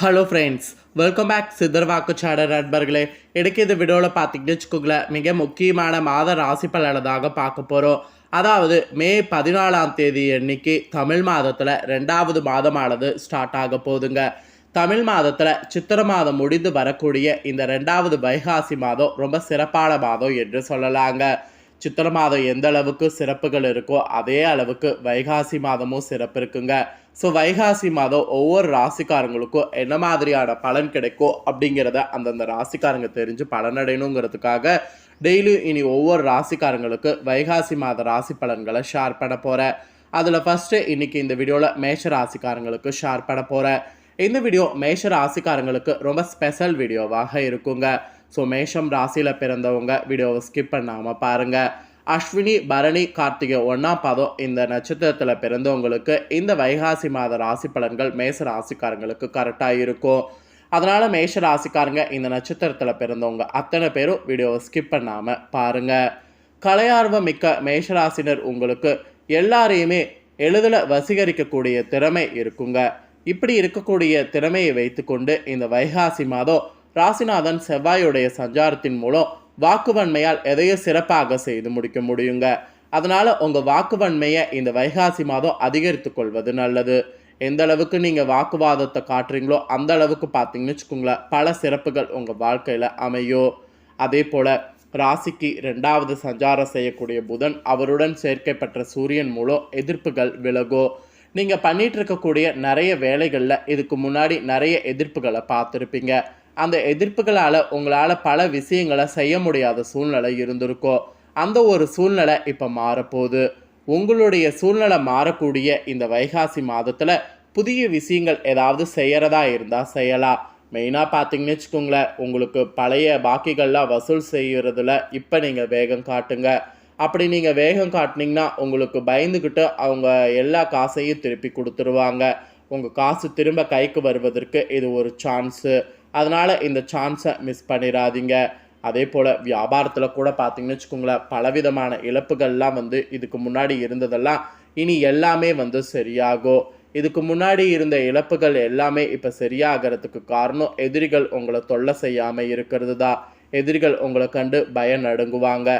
Hello friends, welcome back Siddharvakku channel நண்பர்களே. எனக்கு இந்த வீடியோவில் பார்த்தீங்கன்னு வச்சுக்கோங்களேன், மிக முக்கியமான மாத ராசி பலனை தாங்க பார்க்க போகிறோம். அதாவது மே 14ஆம் தேதி அன்னைக்கு தமிழ் மாதத்தில் 2வது மாதமானது ஸ்டார்ட் ஆக போகுதுங்க. தமிழ் மாதத்தில் சித்திரை மாதம் முடிந்து வரக்கூடிய இந்த 2வது வைகாசி மாதம் ரொம்ப சிறப்பான மாதம் என்று சொல்லலாங்க. சித்திரை மாதம் எந்த அளவுக்கு சிறப்புகள் இருக்கோ அதே அளவுக்கு வைகாசி மாதமும் சிறப்பு இருக்குங்க. ஸோ வைகாசி மாதம் ஒவ்வொரு ராசிக்காரங்களுக்கும் என்ன மாதிரியான பலன் கிடைக்கும் அப்படிங்கிறத அந்தந்த ராசிக்காரங்க தெரிஞ்சு பலனடையணுங்கிறதுக்காக டெய்லியும் இனி ஒவ்வொரு ராசிக்காரங்களுக்கு வைகாசி மாத ராசி பலன்களை ஷேர் பண்ண போகிறேன். அதில் ஃபஸ்ட்டு இன்றைக்கி இந்த வீடியோவில் மேஷ ராசிக்காரங்களுக்கு ஷேர் பண்ண போகிறேன். இந்த வீடியோ மேஷ ராசிக்காரங்களுக்கு ரொம்ப ஸ்பெஷல் வீடியோவாக இருக்குங்க. ஸோ மேஷம் ராசியில் பிறந்தவங்க வீடியோவை ஸ்கிப் பண்ணாமல் பாருங்கள். அஸ்வினி, பரணி, கார்த்திகை 1ஆம் பாதம் இந்த நட்சத்திரத்தில் பிறந்தவங்களுக்கு இந்த வைகாசி மாத ராசி பலன்கள் மேஷ ராசிக்காரங்களுக்கு கரெக்டாக இருக்கும். அதனால் மேஷ ராசிக்காரங்க இந்த நட்சத்திரத்தில் பிறந்தவங்க அத்தனை பேரும் வீடியோவை ஸ்கிப் பண்ணாமல் பாருங்கள். கலையார்வம் மிக்க மேஷராசினர் உங்களுக்கு எல்லாரையுமே எளிதில் வசீகரிக்கக்கூடிய திறமை இருக்குங்க. இப்படி இருக்கக்கூடிய திறமையை வைத்துக்கொண்டு இந்த வைகாசி மாதம் ராசிநாதன் செவ்வாயுடைய சஞ்சாரத்தின் மூலம் வாக்குவன்மையால் எதையும் சிறப்பாக செய்து முடிக்க முடியுங்க. அதனால் உங்கள் வாக்குவன்மையை இந்த வைகாசி மாதம் அதிகரித்து கொள்வது நல்லது. எந்த அளவுக்கு நீங்கள் வாக்குவாதத்தை காட்டுறீங்களோ அந்த அளவுக்கு பார்த்தீங்கன்னு வச்சுக்கோங்களேன், பல சிறப்புகள் உங்கள் வாழ்க்கையில் அமையும். அதே போல் ராசிக்கு 2வது சஞ்சாரம் செய்யக்கூடிய புதன் அவருடன் சேர்க்கை பெற்ற சூரியன் மூலம் எதிர்ப்புகள் விலகும். நீங்கள் பண்ணிகிட்டு இருக்கக்கூடிய நிறைய வேலைகளில் இதுக்கு முன்னாடி நிறைய எதிர்ப்புகளை பார்த்துருப்பீங்க. அந்த எதிர்ப்புகளால் உங்களால் பல விஷயங்களை செய்ய முடியாத சூழ்நிலை இருந்திருக்கும். அந்த ஒரு சூழ்நிலை இப்போ மாறப்போகுது. உங்களுடைய சூழ்நிலை மாறக்கூடிய இந்த வைகாசி மாதத்தில் புதிய விஷயங்கள் ஏதாவது செய்கிறதா இருந்தால் செய்யலாம். மெயினாக பார்த்தீங்கன்னு வச்சுக்கோங்களேன், உங்களுக்கு பழைய பாக்கிகள்லாம் வசூல் செய்கிறதுல இப்போ நீங்கள் வேகம் காட்டுங்க. அப்படி நீங்கள் வேகம் காட்டினீங்கன்னா உங்களுக்கு பயந்துக்கிட்டு அவங்க எல்லா காசையும் திருப்பி கொடுத்துருவாங்க. உங்கள் காசு திரும்ப கைக்கு வருவதற்கு இது ஒரு சான்ஸு. அதனால் இந்த சான்ஸை மிஸ் பண்ணிடாதீங்க. அதே போல் வியாபாரத்தில் கூட பார்த்தீங்கன்னு வச்சுக்கோங்களேன், பலவிதமான இழப்புகள்லாம் இதுக்கு முன்னாடி இருந்ததெல்லாம் இனி எல்லாமே சரியாகும். இதுக்கு முன்னாடி இருந்த இழப்புகள் எல்லாமே இப்போ சரியாகிறதுக்கு காரணம் எதிரிகள் உங்களை தொல்லை செய்யாமல் இருக்கிறது தான். எதிரிகள் உங்களை கண்டு பயம் நடுங்குவாங்க.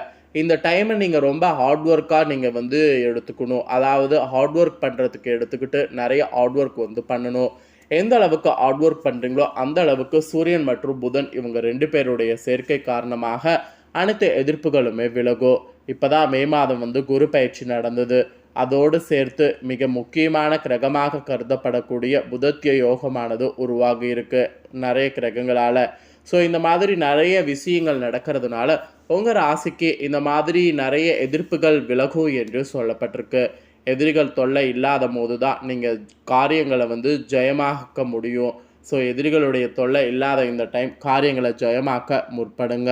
இந்த டைமை நீங்கள் ரொம்ப ஹார்ட் ஒர்க்காக நீங்கள் எடுத்துக்கணும். அதாவது ஹார்ட் ஒர்க் பண்ணுறதுக்கு எடுத்துக்கிட்டு நிறைய ஹார்ட் ஒர்க் பண்ணணும். எந்த அளவுக்கு ஹார்ட் ஒர்க் பண்ணுறீங்களோ அந்த அளவுக்கு சூரியன் மற்றும் புதன் இவங்க 2 பேருடைய சேர்க்கை காரணமாக அனைத்து எதிர்ப்புகளுமே விலகும். இப்போ தான் மே மாதம் குரு பயிற்சி நடந்தது. அதோடு சேர்த்து மிக முக்கியமான கிரகமாக கருதப்படக்கூடிய புதத்திய யோகமானது உருவாகி இருக்கு நிறைய கிரகங்களால். ஸோ இந்த மாதிரி நிறைய விஷயங்கள் நடக்கிறதுனால உங்கள் ராசிக்கு இந்த மாதிரி நிறைய எதிர்ப்புகள் விலகும் என்று சொல்லப்பட்டிருக்கு. எதிரிகள் தொல்லை இல்லாத போது தான் நீங்கள் காரியங்களை ஜெயமாக்க முடியும். ஸோ எதிரிகளுடைய தொல்லை இல்லாத இந்த டைம் காரியங்களை ஜெயமாக்க முற்படுங்க.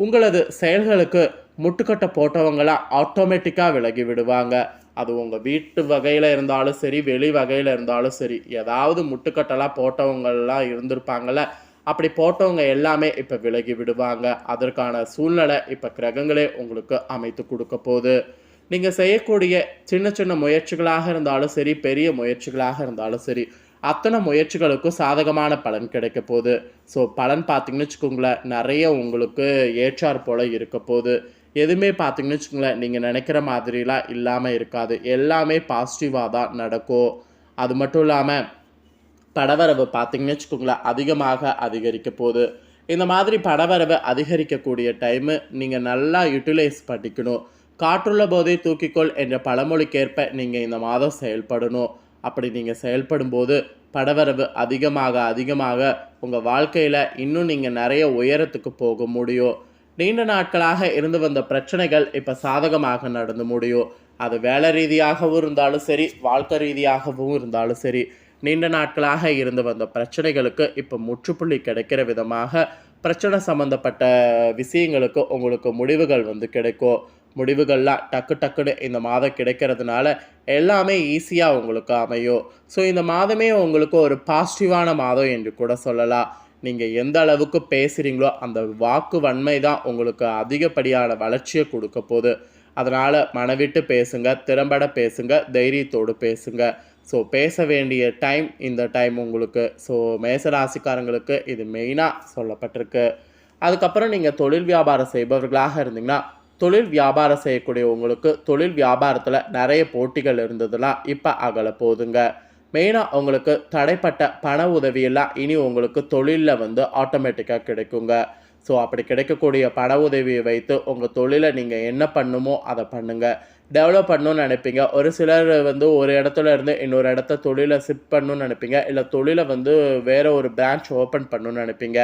உங்களது செயல்களுக்கு முட்டுக்கட்டை போட்டவங்களாம் ஆட்டோமேட்டிக்காக விலகி விடுவாங்க. அது உங்கள் வீட்டு வகையில் இருந்தாலும் சரி, வெளி வகையில் இருந்தாலும் சரி, ஏதாவது முட்டுக்கட்டெல்லாம் போட்டவங்கள்லாம் இருந்திருப்பாங்கள்ல, அப்படி போட்டவங்க எல்லாமே இப்போ விலகி விடுவாங்க. அதற்கான சூழ்நிலை இப்போ கிரகங்களே உங்களுக்கு அமைத்து கொடுக்க போகுது. நீங்கள் செய்யக்கூடிய சின்ன சின்ன முயற்சிகளாக இருந்தாலும் சரி, பெரிய முயற்சிகளாக இருந்தாலும் சரி, அத்தனை முயற்சிகளுக்கும் சாதகமான பலன் கிடைக்க போகுது. ஸோ பலன் பார்த்தீங்கன்னு வச்சுக்கோங்களேன், நிறைய உங்களுக்கு ஏற்றார் போல் இருக்க போகுது. எதுவுமே பார்த்தீங்கன்னு வச்சுக்கோங்களேன், நீங்கள் நினைக்கிற மாதிரிலாம் இல்லாமல் இருக்காது. எல்லாமே பாசிட்டிவாக தான் நடக்கும். அது மட்டும் இல்லாமல் பணவரவு பார்த்தீங்கன்னு வச்சுக்கோங்களேன், அதிகமாக அதிகரிக்க போகுது. இந்த மாதிரி பணவரவு அதிகரிக்கக்கூடிய டைமு நீங்கள் நல்லா யூட்டிலைஸ் பண்ணிக்கணும். காற்றுள்ள போதே தூக்கிக்கொள் என்ற பழமொழிக்கேற்ப நீங்கள் இந்த மாதம் செயல்படணும். அப்படி நீங்கள் செயல்படும் போது பணவரவு அதிகமாக அதிகமாக உங்கள் வாழ்க்கையில் இன்னும் நீங்கள் நிறைய உயரத்துக்கு போக முடியும். நீண்ட நாட்களாக இருந்து வந்த பிரச்சனைகள் இப்போ சாதகமாக நடந்து முடியும். அது வேலை ரீதியாகவும் இருந்தாலும் சரி, வாழ்க்கை ரீதியாகவும் இருந்தாலும் சரி, நீண்ட நாட்களாக இருந்து வந்த பிரச்சனைகளுக்கு இப்போ முற்றுப்புள்ளி கிடைக்கிற விதமாக பிரச்சனை சம்மந்தப்பட்ட விஷயங்களுக்கு உங்களுக்கு முடிவுகள் கிடைக்கும். முடிவுகள்லாம் டக்கு டக்குன்னு இந்த மாதம் கிடைக்கிறதுனால எல்லாமே ஈஸியாக உங்களுக்கு அமையும். ஸோ இந்த மாதமே உங்களுக்கு ஒரு பாசிட்டிவான மாதம் என்று கூட சொல்லலாம். நீங்கள் எந்த அளவுக்கு பேசுகிறீங்களோ அந்த வாக்கு வன்மை தான் உங்களுக்கு அதிகப்படியான வளர்ச்சியை கொடுக்க போகுது. அதனால் மனவிட்டு பேசுங்க, திறம்பட பேசுங்க, தைரியத்தோடு பேசுங்க. ஸோ பேச வேண்டிய டைம் இந்த டைம் உங்களுக்கு. ஸோ மேசராசிக்காரங்களுக்கு இது மெயினாக சொல்லப்பட்டிருக்கு. அதுக்கப்புறம் நீங்கள் தொழில் வியாபாரம் செய்பவர்களாக இருந்தீங்கன்னா, தொழில் வியாபாரம் செய்யக்கூடிய உங்களுக்கு தொழில் வியாபாரத்தில் நிறைய போட்டிகள் இருந்ததுலாம் இப்போ அகல போகுதுங்க. மெயினாக உங்களுக்கு தடைப்பட்ட பண உதவியெல்லாம் இனி உங்களுக்கு தொழிலில் வந்து ஆட்டோமேட்டிக்காக கிடைக்குங்க. ஸோ அப்படி கிடைக்கக்கூடிய பண உதவியை வைத்து உங்கள் தொழிலை நீங்கள் என்ன பண்ணுமோ அதை பண்ணுங்கள். டெவலப் பண்ணணும்னு நினைப்பீங்க. ஒரு சிலர் வந்து ஒரு இடத்துல இருந்து இன்னொரு இடத்த தொழிலை ஷிஃப்ட் பண்ணணும்னு நினைப்பீங்க. இல்லை தொழிலை வந்து வேறு ஒரு பிரான்ச் ஓப்பன் பண்ணணும்னு நினைப்பீங்க.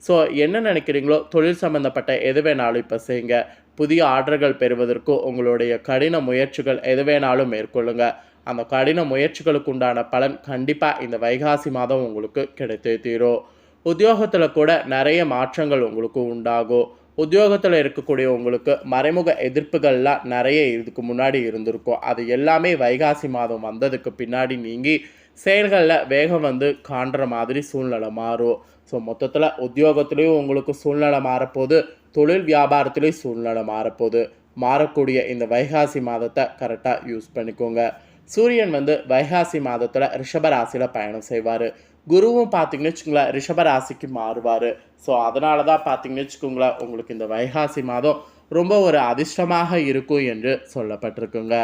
ஸோ என்ன நினைக்கிறீங்களோ தொழில் சம்மந்தப்பட்ட எது வேணாலும் இப்போ செய்யுங்க. புதிய ஆர்டர்கள் பெறுவதற்கு உங்களுடைய கடின முயற்சிகள் எது வேணாலும் மேற்கொள்ளுங்க. அந்த கடின முயற்சிகளுக்கு உண்டான பலன் கண்டிப்பாக இந்த வைகாசி மாதம் உங்களுக்கு கிடைத்தே தீரும். உத்தியோகத்தில் கூட நிறைய மாற்றங்கள் உங்களுக்கு உண்டாகும். உத்தியோகத்தில் இருக்கக்கூடிய உங்களுக்கு மறைமுக எதிர்ப்புகள்லாம் நிறைய இதுக்கு முன்னாடி இருந்திருக்கும். அது எல்லாமே வைகாசி மாதம் வந்ததுக்கு பின்னாடி நீங்கி செயல்களில் வேகம் வந்து காண்ற மாதிரி சூழ்நிலை மாறும். ஸோ மொத்தத்தில் உத்தியோகத்துலேயும் உங்களுக்கு சூழ்நிலை மாறப்போகுது, தொழில் வியாபாரத்துலேயும் சூழ்நிலை மாறப்போகுது. மாறக்கூடிய இந்த வைகாசி மாதத்தை கரெக்டாக யூஸ் பண்ணிக்கோங்க. சூரியன் வந்து வைகாசி மாதத்தில் ரிஷபராசியில் பயணம் செய்வார். குருவும் பார்த்தீங்கன்னு வச்சுக்கோங்களேன் ரிஷபராசிக்கு மாறுவார். ஸோ அதனால தான் பார்த்தீங்கன்னு வச்சுக்கோங்களேன் உங்களுக்கு இந்த வைகாசி மாதம் ரொம்ப ஒரு அதிர்ஷ்டமாக இருக்கும் என்று சொல்லப்பட்டிருக்குங்க.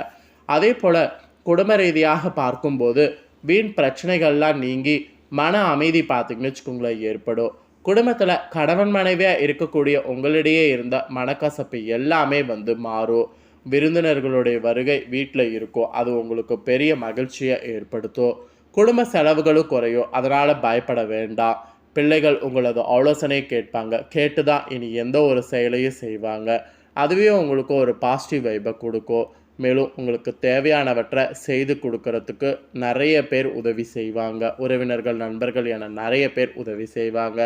அதே போல் குடும்ப ரீதியாக பார்க்கும்போது வீண் பிரச்சனைகள்லாம் நீங்கி மன அமைதி பார்த்திங்கன்னு வச்சுக்கோங்களேன் ஏற்படும். குடும்பத்தில் கணவன் மனைவியாக இருக்கக்கூடிய உங்களிடையே இருந்த மனக்கசப்பு எல்லாமே வந்து மாறும். விருந்தினர்களுடைய வருகை வீட்டில் இருக்கும். அது உங்களுக்கு பெரிய மகிழ்ச்சியை ஏற்படுத்தும். குடும்ப செலவுகளும் குறையும். அதனால் பயப்பட வேண்டாம். பிள்ளைகள் உங்களது ஆலோசனையை கேட்பாங்க. கேட்டு தான் இனி எந்த ஒரு செயலையும் செய்வாங்க. அதுவே உங்களுக்கு ஒரு பாசிட்டிவ் வைப்பை கொடுக்கும். மேலும் உங்களுக்கு தேவையானவற்றை செய்து கொடுக்கறதுக்கு நிறைய பேர் உதவி செய்வாங்க. உறவினர்கள், நண்பர்கள் என நிறைய பேர் உதவி செய்வாங்க.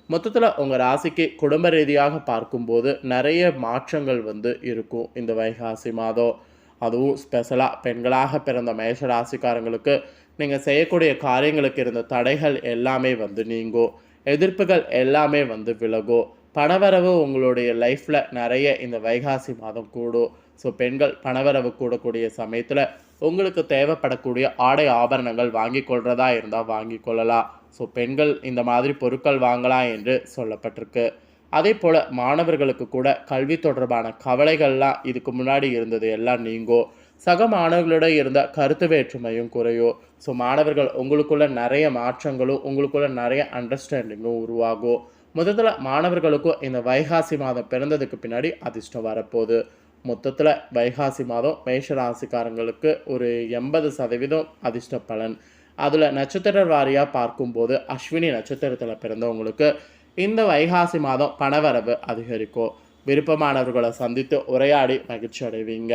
மொத்தத்தில் உங்கள் ராசிக்கு குடும்ப ரீதியாக பார்க்கும்போது நிறைய மாற்றங்கள் வந்து இருக்கும் இந்த வைகாசி மாதம். அதுவும் ஸ்பெஷலாக பெண்களாக பிறந்த மேஷ ராசிக்காரங்களுக்கு நீங்கள் செய்யக்கூடிய காரியங்களுக்கு இருந்த தடைகள் எல்லாமே வந்து நீங்கும். எதிர்ப்புகள் எல்லாமே வந்து விலகும். பணவரவு உங்களுடைய லைஃப்பில் நிறைய இந்த வைகாசி மாதம் கூடும். ஸோ பெண்கள் பணவரவு கூடக்கூடிய சமயத்தில் உங்களுக்கு தேவைப்படக்கூடிய ஆடை ஆபரணங்கள் வாங்கி கொள்றதா இருந்தால் வாங்கி கொள்ளலாம். ஸோ பெண்கள் இந்த மாதிரி பொருட்கள் வாங்கலாம் என்று சொல்லப்பட்டிருக்கு. அதே போல் மாணவர்களுக்கு கூட கல்வி தொடர்பான கவலைகள்லாம் இதுக்கு முன்னாடி இருந்தது எல்லாம் நீங்கும். சக மாணவர்களோட இருந்த கருத்து வேற்றுமையும் குறையும். ஸோ மாணவர்கள் உங்களுக்குள்ள நிறைய மாற்றங்களும் உங்களுக்குள்ள நிறைய அண்டர்ஸ்டாண்டிங்கும் உருவாகும். மொத்தத்தில் மாணவர்களுக்கும் இந்த வைகாசி மாதம் பிறந்ததுக்கு பின்னாடி அதிர்ஷ்டம் வரப்போகுது. மொத்தத்தில் வைகாசி மாதம் மேஷ ராசிக்காரங்களுக்கு ஒரு 80% அதிர்ஷ்ட பலன். அதில் நட்சத்திர வாரியாக பார்க்கும்போது அஸ்வினி நட்சத்திரத்தில் பிறந்தவங்களுக்கு இந்த வைகாசி மாதம் பணவரவு அதிகரிக்கும். விருப்பமானவர்களை சந்தித்து உரையாடி மகிழ்ச்சி அடைவீங்க.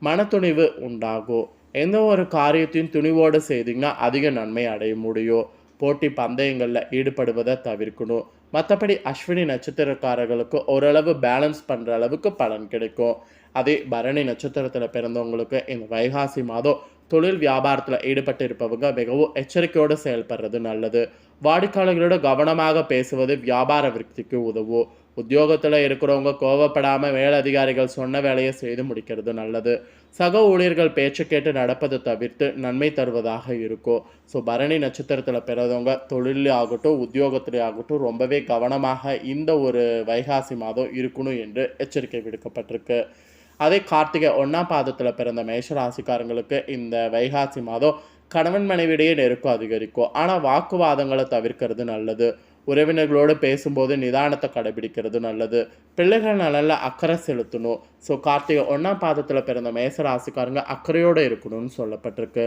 மனத்துணிவு உண்டாகும். எந்த ஒரு காரியத்தையும் துணிவோடு செய்தீங்கன்னா அதிக நன்மை அடைய முடியும். போட்டி பந்தயங்களில் ஈடுபடுவதை தவிர்க்கணும். மற்றபடி அஸ்வினி நட்சத்திரக்காரர்களுக்கு ஓரளவு பேலன்ஸ் பண்ணுற அளவுக்கு பலன் கிடைக்கும். அதே பரணி நட்சத்திரத்தில் பிறந்தவங்களுக்கு இந்த வைகாசி மாதம் தொழில் வியாபாரத்தில் ஈடுபட்டு இருப்பவங்க மிகவும் எச்சரிக்கையோடு செயல்படுறது நல்லது. வாடிக்கையாளர்களோட கவனமாக பேசுவது வியாபார விருத்திக்கு உதவும். உத்தியோகத்தில் இருக்கிறவங்க கோவப்படாமல் மேலதிகாரிகள் சொன்ன வேலையை செய்து முடிக்கிறது நல்லது. சக ஊழியர்கள் பேச்சு கேட்டு நடப்பதை தவிர்த்து நன்மை தருவதாக இருக்கும். ஸோ பரணி நட்சத்திரத்தில் பிறந்தவங்க தொழிலே ஆகட்டும் உத்தியோகத்திலே ஆகட்டும் ரொம்பவே கவனமாக இந்த ஒரு வைகாசி மாதம் இருக்கணும் என்று எச்சரிக்கை விடுக்கப்பட்டிருக்கு. அதே கார்த்திகை 1ஆம் பாதத்தில் பிறந்த மேஷராசிக்காரங்களுக்கு இந்த வைகாசி மாதம் கணவன் மனைவியிடையே நெருக்கம் அதிகரிக்கும். ஆனால் வாக்குவாதங்களை தவிர்க்கிறது நல்லது. உறவினர்களோடு பேசும்போது நிதானத்தை கடைபிடிக்கிறது நல்லது. பிள்ளைகள் நலனில் அக்கறை செலுத்தணும். ஸோ கார்த்திகை 1ஆம் பாதத்தில் பிறந்த மேசராசிக்காரங்க அக்கறையோடு இருக்கணும்னு சொல்லப்பட்டிருக்கு.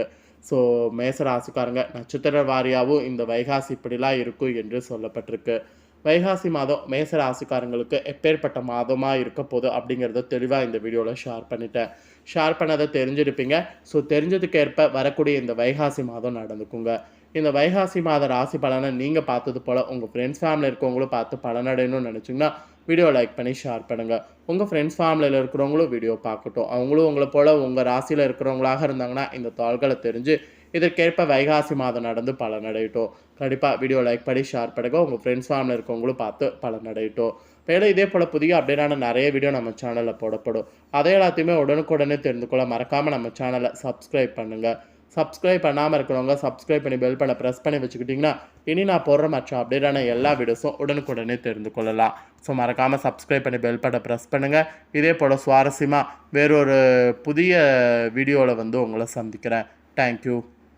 ஸோ மேசராசிக்காரங்க நட்சத்திர வாரியாகவும் இந்த வைகாசி இப்படிலாம் இருக்கும் என்று சொல்லப்பட்டிருக்கு. வைகாசி மாதம் மேச ராசிக்காரங்களுக்கு எப்பேற்பட்ட மாதமாக இருக்க போகுது அப்படிங்கிறத தெளிவாக இந்த வீடியோவில் ஷேர் பண்ணிட்டேன். ஷேர் பண்ணதை தெரிஞ்சிருப்பீங்க. ஸோ தெரிஞ்சதுக்கேற்ப வரக்கூடிய இந்த வைகாசி மாதம் நடந்துக்குங்க. இந்த வைகாசி மாத ராசி பலனை நீங்கள் பார்த்தது போல் உங்கள் ஃப்ரெண்ட்ஸ் ஃபேமிலியில் இருக்கவங்களும் பார்த்து பலனடையணும்னு நினச்சிங்கன்னா வீடியோ லைக் பண்ணி ஷேர் பண்ணுங்கள். உங்கள் ஃப்ரெண்ட்ஸ் ஃபேமிலியில் இருக்கிறவங்களும் வீடியோ பார்க்கட்டும். அவங்களும் உங்களை போல் உங்கள் ராசியில் இருக்கிறவங்களாக இருந்தாங்கன்னா இந்த தாள்களை தெரிஞ்சு இதற்கேற்ப வைகாசி மாதம் நடந்து பலனடையட்டும். கண்டிப்பாக வீடியோ லைக் பண்ணி ஷேர் பண்ணுங்கள். உங்கள் ஃப்ரெண்ட்ஸ் ஃபேமிலியில் இருக்கவங்களும் பார்த்து பலனடையட்டும். மேலும் இதே போல் புதிய அப்டேட்டான நிறைய வீடியோ நம்ம சேனலில் போடப்படும். அதை எல்லாத்தையுமே உடனுக்குடனே தெரிந்து கொள்ள மறக்காமல் நம்ம சேனலை சப்ஸ்கிரைப் பண்ணுங்கள். சப்ஸ்கிரைப் பண்ணாமல் இருக்கிறவங்க சப்ஸ்கிரைப் பண்ணி பெல் பண்ண ப்ரெஸ் பண்ணி வச்சுக்கிட்டிங்கன்னா இனி நான் போடுற மற்ற அப்டேட்டான எல்லா வீடியோஸும் உடனுக்குடனே தெரிந்து கொள்ளலாம். ஸோ மறக்காமல் சப்ஸ்கிரைப் பண்ணி பெல் பண்ண ப்ரெஸ் பண்ணுங்கள். இதே போல் சுவாரஸ்யமாக வேறொரு புதிய வீடியோவில் வந்து உங்களை சந்திக்கிறேன். தேங்க்யூ.